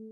And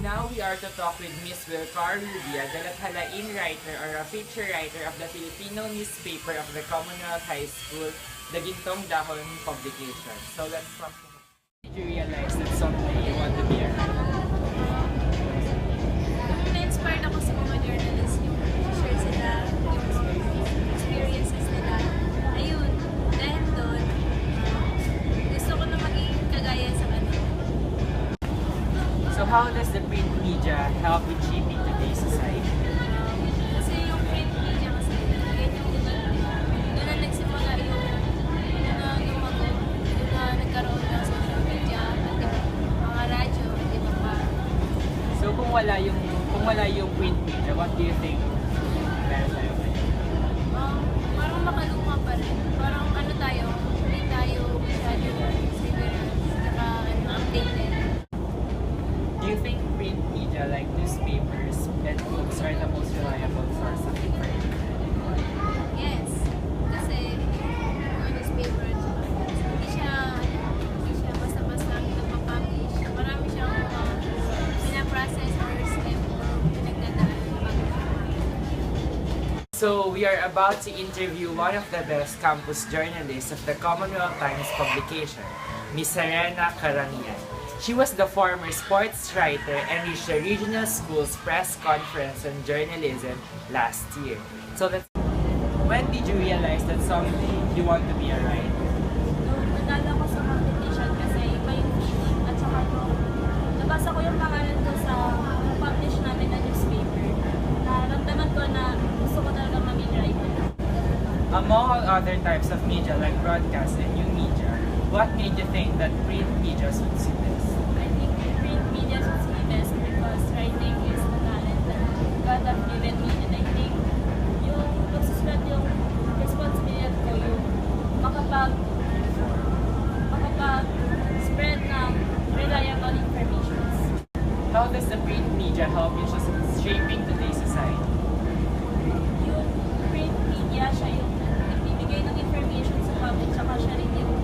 now we are to talk with Miss Wilcar Rubia, the Lathalain writer or a feature writer of the Filipino newspaper of the Commonwealth High School, the Gintong Dahon publication. So let's talk. Did you realize that someday you want to be a writer? Na-inspired ako sa mga journalists, yung share sila, yung experiences nila. Ayun, dahil doon, gusto ko na maging kagaya sa kanila. So how does the print media help in shaping today's society? Kasi yung print media kasi, yun yung doon na nagsimula yung nagkaroon ng social media, at mga radyo, at iba pa. So kung wala yung print media, what do you think meron tayo ngayon? Parang makaluma pa rin. Parang ano tayo, hindi tayo masyado rigorous, saka updated. Do you think print media like newspapers and books are the most reliable source of information? Yes. Kasi yung newspaper, hindi siya basta-basta nagpapublish. Marami siyang pinaprocess or step or pinagdadaan bago So we are about to interview one of the best campus journalists of the Commonwealth Times publication, Miss Serena Carangian. She was the former sports writer and reached the regional school's press conference on journalism last year. So that's when did you realize that someday you want to be a writer? Nanalo ko sa competition kasi iba yung feeling at saka nabasa ko yung pangalan ko sa publish namin na newspaper. Naramdaman ko na gusto ko talaga maging writer. Among all other types of media like broadcast and new media, what made you think that print media suits you best? I think print media suits me best because writing is the talent that God have given me, and I think yung pagsusulat yung responsibility ko yung makapag-spread ng reliable information. How does the print media help in shaping today's society? Yung print media, siya yung nagbibigay ng information sa public, tsaka siya rin yung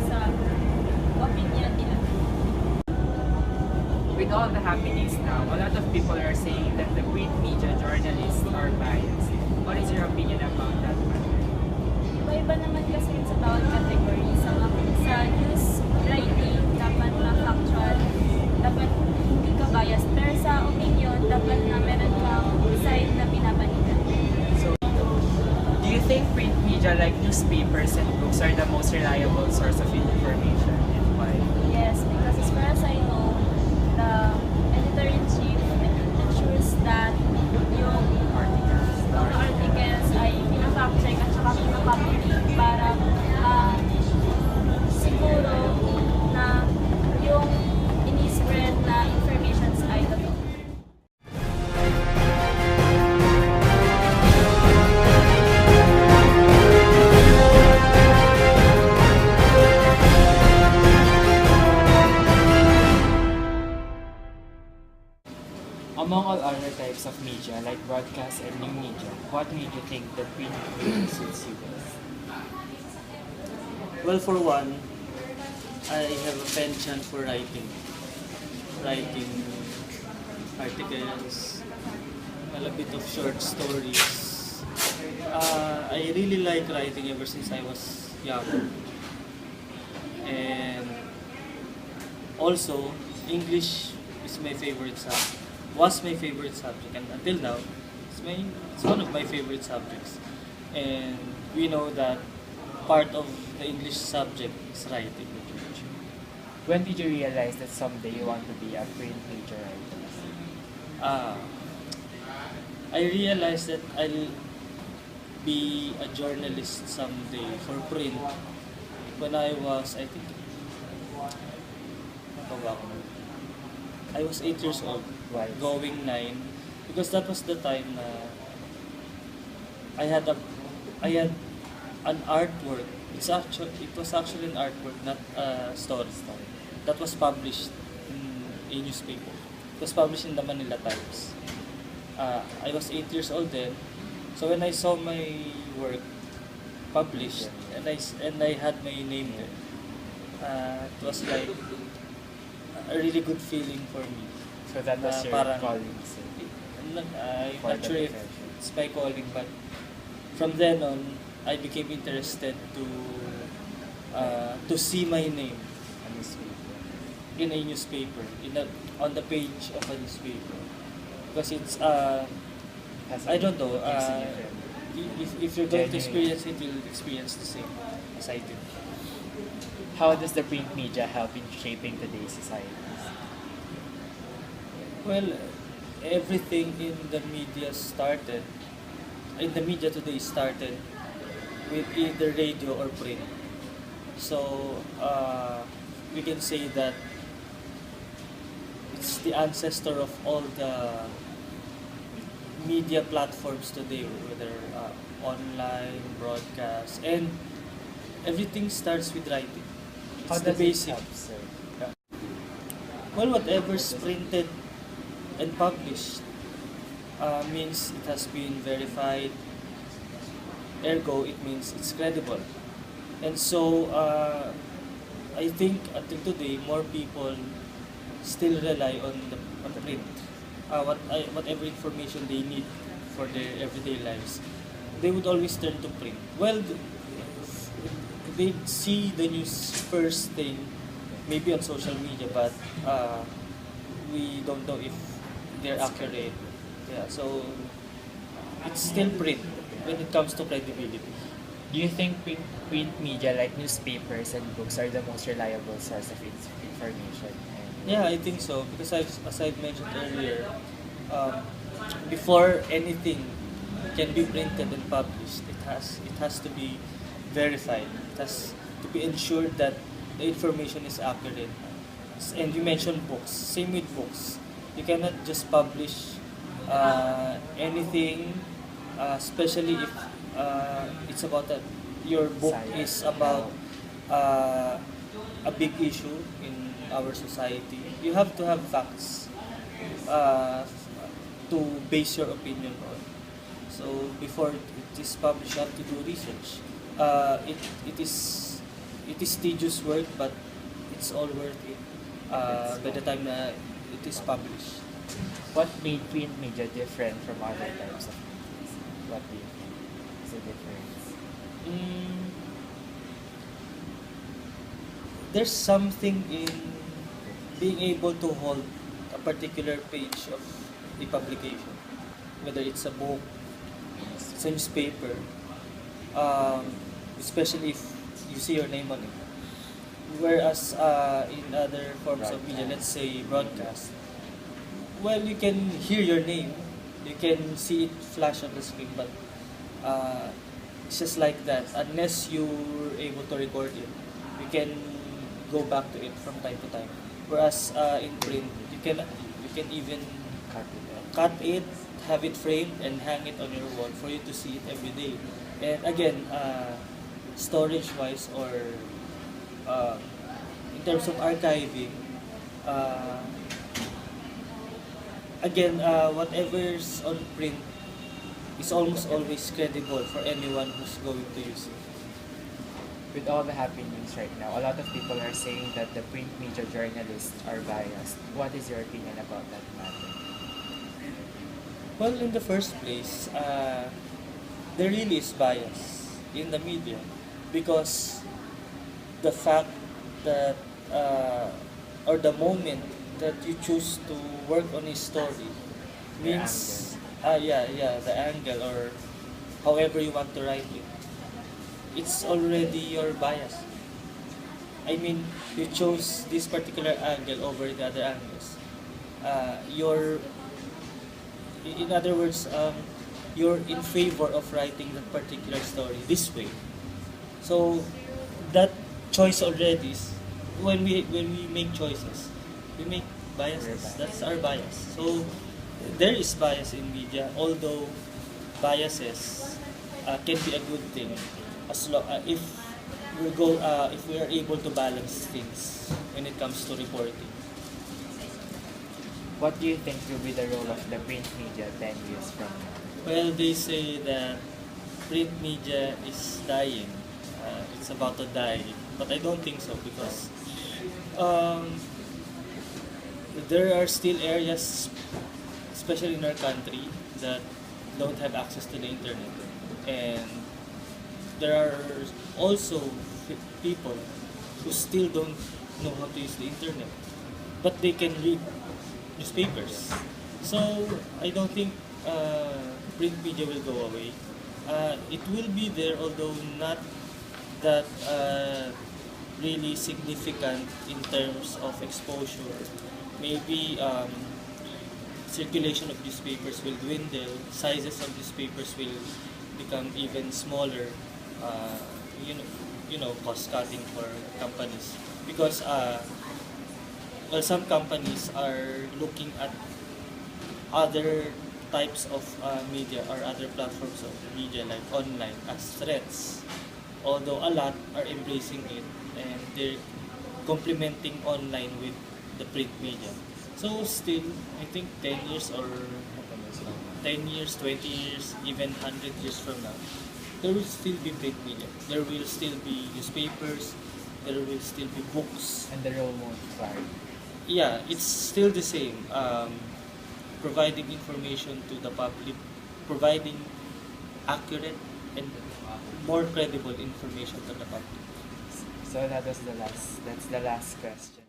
sa opinion nila. With all the happenings now, a lot of people are saying that the print media journalists are biased. What is your opinion about that matter? Iba-iba naman kasi yun sa bawat category. Sa news writing, dapat na factual, dapat hindi ka biased. Pero sa opinion, dapat na meron kang side na pinapanitan. So, do you think print media like newspapers and books are the most reliable source of information and why? Yes, because as far as I know, the editor-in-chief ensures that yung mga articles ay pina-fact-check at saka pina-publish para siguro na yung ini-spread na informations ay totoo. Among all other types of media like broadcast and new media, what made you think that print media suits you best? Well, for one, I have a penchant for writing. Writing articles, a bit of short stories. I really like writing ever since I was young. And also, English is my favorite subject. Was my favorite subject, and until now, it's one of my favorite subjects. And we know that part of the English subject is writing literature. When did you realize that someday you want to be a print media writer? I realized that I'll be a journalist someday for print when I was, I think, back. I was 8 years old, Why? going 9, because that was the time na I had a I had an artwork. It was actually an artwork, not a story. That was published in a newspaper. It was published in the Manila Times. I was 8 years old then, so when I saw my work published and I had my name there, it was like a really good feeling for me. So that was your Parang- calling, sir. I'm For not the sure if profession. it's my calling, but from then on, I became interested to see my name A newspaper. in a newspaper, on the page of a newspaper, because it's Has I don't know. gives a different- If you're going to Genuine. experience it, you'll experience the same as I did. How does the print media help in shaping today's societies? Well, everything in the media today started with either radio or print. So we can say that it's the ancestor of all the media platforms today, whether online, broadcast, and everything starts with writing. It's How the does basic. it help, sir? Well, whatever's printed and published means it has been verified. Ergo, it means it's credible. And so, I think until today, more people still rely on the print. Whatever information they need for their everyday lives, they would always turn to print. Well, they see the news first thing, maybe on social media, but we don't know if they're accurate. Yeah, so it's still print when it comes to credibility. Do you think print media like newspapers and books are the most reliable source of information? Yeah, I think so, because as I've mentioned earlier, before anything can be printed and published, it has to be verified. It has to be ensured that the information is accurate. And you mentioned books. Same with books. You cannot just publish anything, especially if it's about your book is about a big issue in our society. You have to have facts to base your opinion on. So before it is published, you have to do research. It is tedious work, but it's all worth it by the time it is published. What made print media different from other types of media? What do you think is the difference? There's something in being able to hold a particular page of a publication, whether it's a book, it's a newspaper, especially if you see your name on it. Whereas in other forms of media, let's say broadcast, well, you can hear your name, you can see it flash on the screen, but it's just like that. Unless you're able to record it, you can go back to it from time to time. Whereas in print, you can even cut it, have it framed, and hang it on your wall for you to see it every day. And again, storage-wise or in terms of archiving, again, whatever's on print is almost always credible for anyone who's going to use it. With all the happenings right now, a lot of people are saying that the print media journalists are biased. What is your opinion about that matter? Well, in the first place, there really is bias in the media because the fact that or the moment that you choose to work on a story means the angle or however you want to write it, it's already your bias. I mean, you chose this particular angle over the other angles. In other words, you're in favor of writing that particular story this way. So that choice already is when we make choices, We make biases. We're biased. That's our bias. So there is bias in media, although biases can be a good thing if if we are able to balance things when it comes to reporting. What do you think will be the role of the print media 10 years from now? Well, they say that print media is dying. It's about to die, but I don't think so because um, there are still areas, especially in our country, that don't have access to the internet, and there are also people who still don't know how to use the internet, but they can read newspapers. So I don't think print media will go away. It will be there, although not that really significant in terms of exposure. Maybe circulation of newspapers will dwindle, sizes of newspapers will become even smaller. Uh, you know, cost cutting for companies because well, some companies are looking at other types of media or other platforms of media like online as threats. Although a lot are embracing it and they're complementing online with the print media. So still, I think 10 years or 10 years, 20 years, even 100 years from now, there will still be print media. There will still be newspapers. There will still be books. And the role won't vary. Yeah, it's still the same. Providing information to the public, providing accurate and more credible information to the public. So that's the last question.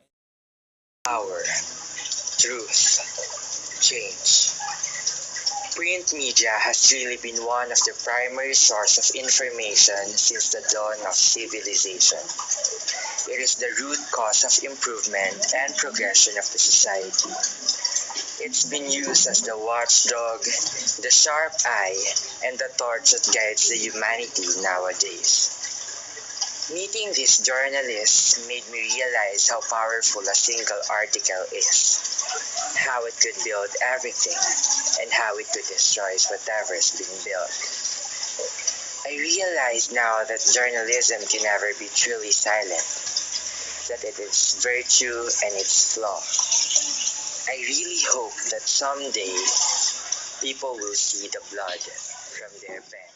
Power, truth, change. Print media has really been one of the primary sources of information since the dawn of civilization. It is the root cause of improvement and progression of the society. It's been used as the watchdog, the sharp eye, and the torch that guides the humanity nowadays. Meeting these journalists made me realize how powerful a single article is, how it could build everything, and how it could destroy whatever's been built. I realize now that journalism can never be truly silent, that it is virtue and its flaw. I really hope that someday people will see the blood from their pen.